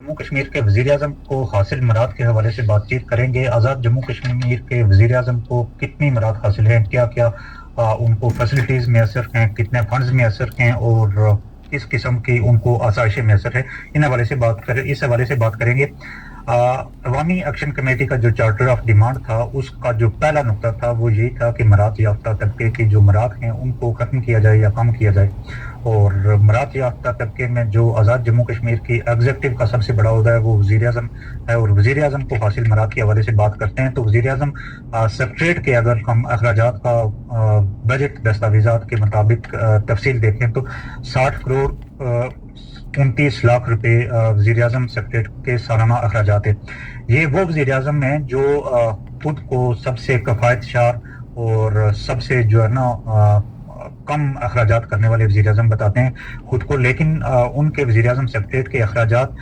जम्मू कश्मीर के वज़ीर आज़म को हासिल मराद के हवाले से बातचीत करेंगे। आज़ाद जम्मू कश्मीर के वज़ीर आज़म को कितनी मराद हासिल हैं, क्या क्या उनको फैसिलिटीज़ मैसर हैं, कितने फंड्स मैसर हैं और किस किस्म की उनको आसाइशें मैसर है, इस हवाले से बात करेंगे। अवामी एक्शन कमेटी का जो चार्टर ऑफ डिमांड था, उसका जो पहला नुकता था वो यही था कि मराद याफ्ता तबके की जो मराद हैं उनको ख़त्म किया जाए या कम किया जाए। और मराद याफ्ता तबके में जो आज़ाद जम्मू कश्मीर की एग्जीक्यूटिव का सबसे बड़ा ओहदा है वो वज़ीर आज़म है, और वज़ीर आज़म को हासिल मराद के हवाले से बात करते हैं तो वज़ीर आज़म सेक्रेटरीट के अगर हम अखराजात का बजट दस्तावेजात के मुताबिक तफसील देखें तो 60 करोड़ 29 लाख रुपए वज़ीर आज़म सेक्रेटरीट के सालाना अखराजात है। ये वो वज़ीर आज़म है जो खुद को सबसे कफ़ायतशार और सबसे जो है ना कम अखराजात करने वाले वज़ीर आज़म बताते हैं खुद को, लेकिन उनके वज़ीर आज़म सेक्रेटरीट के अखराजात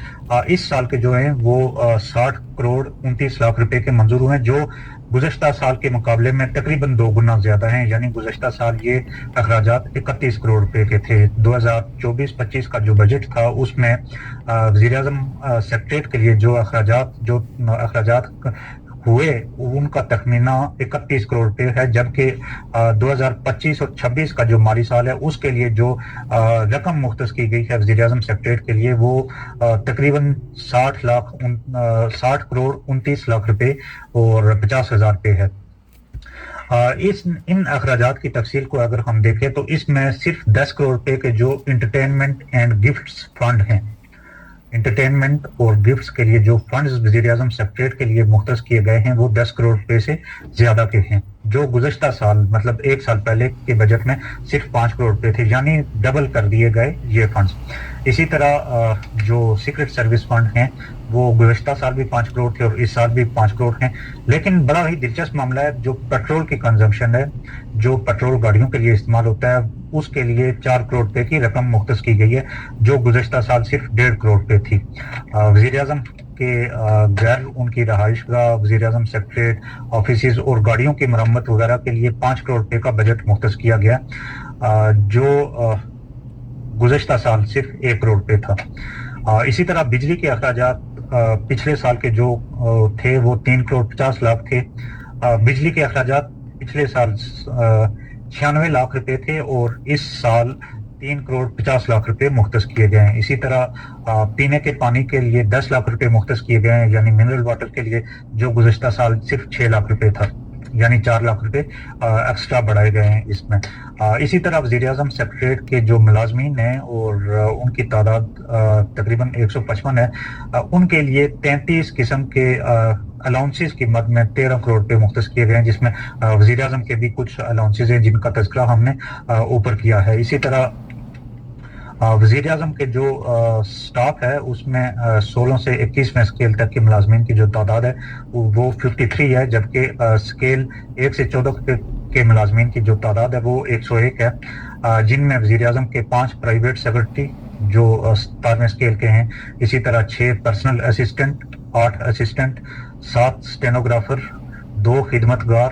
इस साल के जो हैं वो 60 करोड़ 29 लाख रुपए के मंजूर हुए हैं, जो गुज़श्ता साल के मुकाबले में तकरीबन 2 गुना ज़्यादा हैं। यानी गुज़श्ता साल ये अखराजात 31 करोड़ रुपए के थे। 2024-25 का जो बजट था उसमें वज़ीर आज़म सेक्रेटरीट के लिए जो अखराजात हुए उनका तखमीना 31 करोड़ रुपए है, जबकि 2025 और 26 का जो माली साल है उसके लिए जो रकम मुख्तस की गई है वज़ीर आज़म सेक्रेटरीट के लिए वो तकरीबन 60 करोड़ 29 लाख रुपए और 50,000 रुपए है। इन अखराजात की तफसील को अगर हम देखें तो इसमें सिर्फ 10 करोड़ रुपए के जो इंटरटेनमेंट एंड गिफ्ट्स फंड हैं, इंटरटेनमेंट और गिफ्ट्स के लिए जो फंड्स वज़ीर आज़म सेक्रेटरीट के लिए मुख्तस किए गए हैं वो 10 करोड़ रुपए से ज़्यादा के हैं, जो गुज़श्ता साल मतलब एक साल पहले के बजट में सिर्फ 5 करोड़ रुपए थे, यानी डबल कर दिए गए ये फंड्स। इसी तरह जो सीक्रेट सर्विस फंड हैं वो गुज़श्ता साल भी 5 करोड़ थे और इस साल भी 5 करोड़ हैं। लेकिन बड़ा ही दिलचस्प मामला है, जो पेट्रोल की कंजम्पशन है, जो पेट्रोल गाड़ियों के लिए इस्तेमाल होता है, उसके लिए 4 करोड़ रुपए की रकम मुख्तस की गई है, जो गुज़श्ता साल सिर्फ 1.5 करोड़ रुपए थी। वज़ीर आज़म के घर, उनकी रहाइश गाह, वज़ीर आज़म सेक्रेटरीट, ऑफिस और गाड़ियों की मरम्मत वगैरह के लिए 5 करोड़ रुपए का बजट मुख्तस किया गया, जो गुज़श्ता साल सिर्फ 1 करोड़ रुपए था। इसी तरह बिजली के अखराजात पिछले साल के जो थे वो 3 करोड़ 50 लाख थे। बिजली के अखराजात पिछले साल 96 लाख रुपए थे और इस साल 3 करोड़ 50 लाख रुपए मुख्तस किए गए हैं। इसी तरह पीने के पानी के लिए 10 लाख रुपए मुख्तस किए गए हैं, यानी मिनरल वाटर के लिए, जो गुज़श्ता साल सिर्फ 6 लाख रुपए था, यानी 4 लाख रुपए एक्स्ट्रा बढ़ाए गए हैं इसमें। इसी तरह वज़ीर आज़म सेक्रेटरीट के जो मुलाजमीन हैं और उनकी तादाद तकरीबन 155 है, उनके लिए 33 किस्म के अलाउंसेस की मद में 13 करोड़ रुपए मुख्तस किए गए हैं, जिसमें वज़ीर आज़म के भी कुछ अलाउंसेस हैं जिनका तज़किरा हमने ऊपर किया है। इसी तरह वज़ीर आज़म के जो स्टाफ है उसमें 16 से 21वें स्केल तक के मुलाजमीन की जो तादाद है वो 53 है, जबकि स्केल 1 से 14 के मुलाजमीन की जो तादाद है वो 101 है, जिनमें वज़ीर आज़म के 5 प्राइवेट सेक्रेटरी जो 17वें स्केल के हैं, इसी तरह 6 पर्सनल असिस्टेंट, 8 असिस्टेंट, 7 स्टेनोग्राफर, 2 खिदमतगार,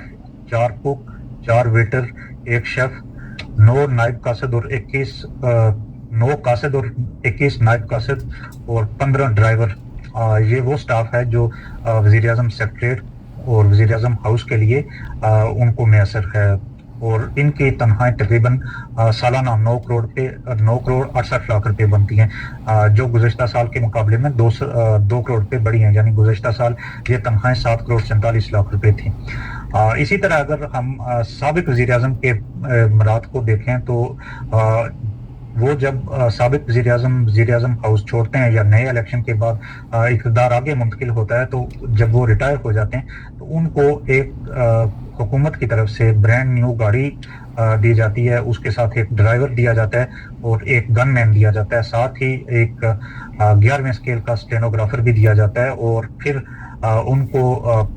4 कुक, 4 वेटर, 1 शेफ, 9 नायब कासद और 21 नायब कासद और 15 ड्राइवर। ये वो स्टाफ है जो वज़ीर आज़म सेक्रेटरीट और वज़ीर आज़म हाउस के लिए उनको मैसर है, और इनकी तनख्वाहें तकरीबन सालाना 9 करोड़ 68 लाख रुपए बनती हैं, जो गुज़श्ता साल के मुकाबले में 2 करोड़ रुपए बढ़ी हैं, यानी गुज़श्ता साल ये तनख्वाहें 7 करोड़ 47 लाख रुपए थी। इसी तरह अगर हम साबिक वज़ीर आज़म के मराद को देखें तो वो जब साबिक वज़ीर आज़म हाउस छोड़ते हैं या नए इलेक्शन के बाद इक़्तिदार आगे मुंतकिल होता है, तो जब वो रिटायर हो जाते हैं तो उनको एक हुकूमत की तरफ से ब्रांड न्यू गाड़ी दी जाती है, उसके साथ एक ड्राइवर दिया जाता है और एक गन मैन दिया जाता है, साथ ही एक 11वें स्केल का स्टेनोग्राफर भी दिया जाता है, और फिर उनको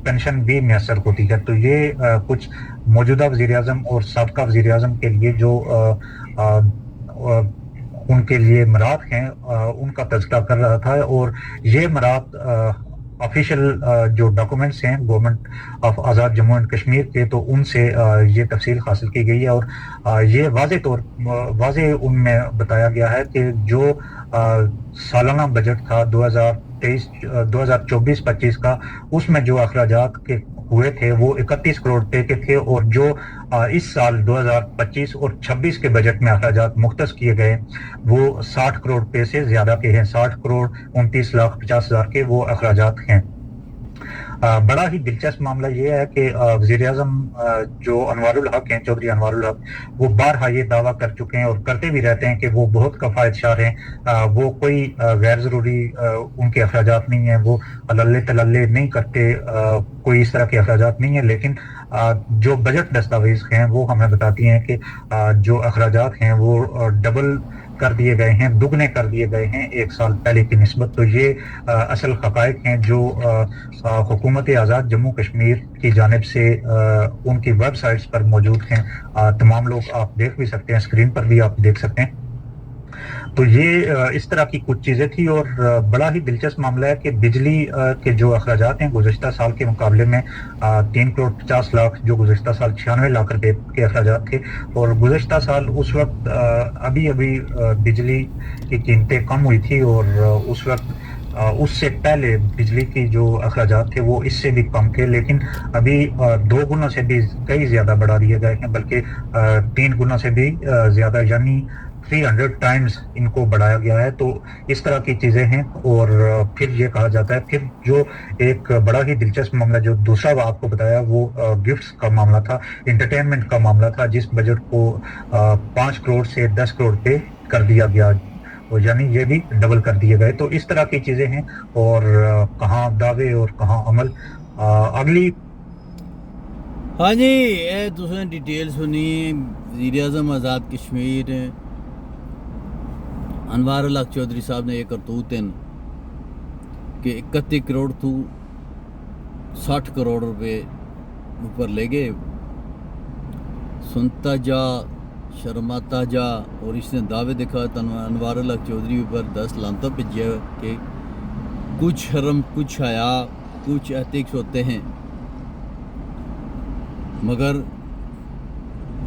पेंशन भी मैसर होती है। तो ये कुछ मौजूदा वज़ीर आज़म और साबका वज़ीर आज़म के लिए जो उनके लिए मराद हैं उनका तज़किरा कर रहा था, और ये मराद آفیشیل جو ڈاکومنٹس ہیں government of Azad Jammu and Kashmir کے، تو ان سے یہ تفصیل حاصل کی گئی ہے، اور یہ واضح ان میں بتایا گیا ہے کہ جو سالانہ بجٹ تھا 2024-25 کا، اس میں جو اخراجات کے ہوئے تھے وہ 31 کروڑ روپے کے تھے، اور جو اس سال 2025 اور 26 کے بجٹ میں اخراجات مختص کیے گئے وہ 60 کروڑ روپے سے زیادہ کے ہیں، 60 کروڑ 29,50,000 کے وہ اخراجات ہیں۔ بڑا ہی دلچسپ معاملہ یہ ہے کہ وزیر اعظم جو انوار الحق ہیں، چودھری انوار الحق، وہ بارہا یہ دعویٰ کر چکے ہیں اور کرتے بھی رہتے ہیں کہ وہ بہت کفایت شار ہیں، وہ کوئی غیر ضروری ان کے اخراجات نہیں ہیں، وہ اللہ تللے نہیں کرتے، کوئی اس طرح کے اخراجات نہیں ہیں، لیکن جو بجٹ دستاویز ہیں وہ ہمیں بتاتی ہیں کہ جو اخراجات ہیں وہ ڈبل کر دیے گئے ہیں، دگنے کر دیے گئے ہیں ایک سال پہلے کی نسبت۔ تو یہ اصل حقائق ہیں جو حکومت آزاد جموں کشمیر کی جانب سے ان کی ویب سائٹس پر موجود ہیں، تمام لوگ آپ دیکھ بھی سکتے ہیں، اسکرین پر بھی آپ دیکھ سکتے ہیں۔ تو یہ اس طرح کی کچھ چیزیں تھی، اور بڑا ہی دلچسپ معاملہ ہے کہ بجلی کے جو اخراجات ہیں گزشتہ سال کے مقابلے میں 3 کروڑ 50 لاکھ، جو گزشتہ سال 96 لاکھ روپے کے اخراجات تھے، اور گزشتہ سال اس وقت ابھی بجلی کی قیمتیں کم ہوئی تھی، اور اس وقت اس سے پہلے بجلی کی جو اخراجات تھے وہ اس سے بھی کم تھے، لیکن ابھی 2 گنا سے بھی کئی زیادہ بڑھا دیے گئے ہیں، بلکہ 3 گنا سے بھی زیادہ، یعنی 300 ٹائمز ان کو بڑھایا گیا ہے۔ تو اس طرح کی چیزیں ہیں، اور پھر یہ کہا جاتا ہے، پھر جو ایک بڑا ہی دلچسپ معاملہ جو دوسرا آپ کو بتایا وہ گفٹس کا معاملہ تھا، انٹرٹینمنٹ کا معاملہ تھا، جس بجٹ کو 5 کروڑ سے 10 کروڑ پہ کر دیا گیا، یعنی یہ بھی ڈبل کر دیے گئے۔ تو اس طرح کی چیزیں ہیں، اور کہاں دعوے اور کہاں عمل۔ اگلی ہاں جی، یہ تسیں ڈیٹیل سنی وزیر اعظم آزاد کشمیر انوار الحق چودھری صاحب نے یہ کرتوت ہیں کہ 31 کروڑ تو 60 کروڑ روپے اوپر لے گئے، سنتا جا شرماتا جا، اور اس نے دعوے دکھا انوار الحق چودھری اوپر 10 لانتوں بھیجے کہ کچھ شرم، کچھ حیا، کچھ ایتھکس ہوتے ہیں، مگر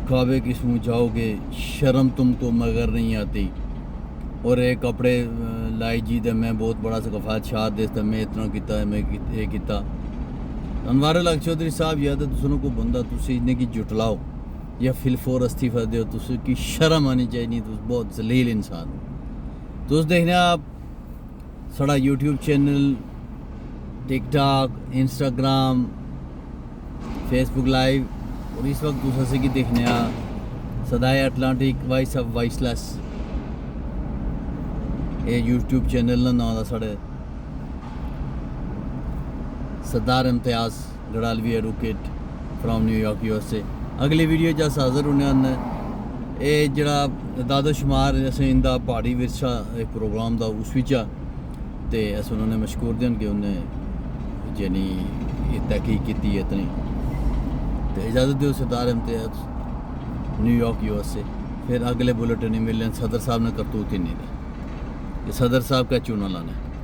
کعبے کی سمجھ جاؤ گے، شرم تم کو مگر نہیں آتی، اور ایک کپڑے لائی جی دے میں بہت بڑا ثقافت شاد دیتا، میں اتنا کیتا ہے، میں یہ کیتا۔ انوار الحق چودھری صاحب یا تو تسنوں کو بندہ تسی اتنے کی جٹلاؤ یا فل فور استعفیٰ دیو، تسی کی شرم آنی چاہیے، نہیں تو بہت ذلیل انسان ہو۔ تو اس دیکھنے آپ سڑا YouTube channel, TikTok, Instagram, Facebook live, اور اس وقت دوسرے کی دیکھنے صدائے Atlantic, voice of voiceless, یہ یوٹیوب چینل نہ نام ساڑے صدار امتیاز گڑالوی advocate from New York U S A. اگلی ویڈیو جس حاضر ہونے آنے یہ جڑا داد و شمار اسے اندہ پہاڑی ورثہ ایک پروگرام دا اس وچا تے اس انہوں نے مشکور دیں کہ انہیں یعنی یہ تحقیق کی ہے اتنی تو اجازت دیو صدار امتیاز نیو یارک یو ایس اے۔ پھر اگلے بلٹن ملیں صدر صاحب نے کرتوت ہی نہیں دے کہ صدر صاحب کا چونا لانا ہے۔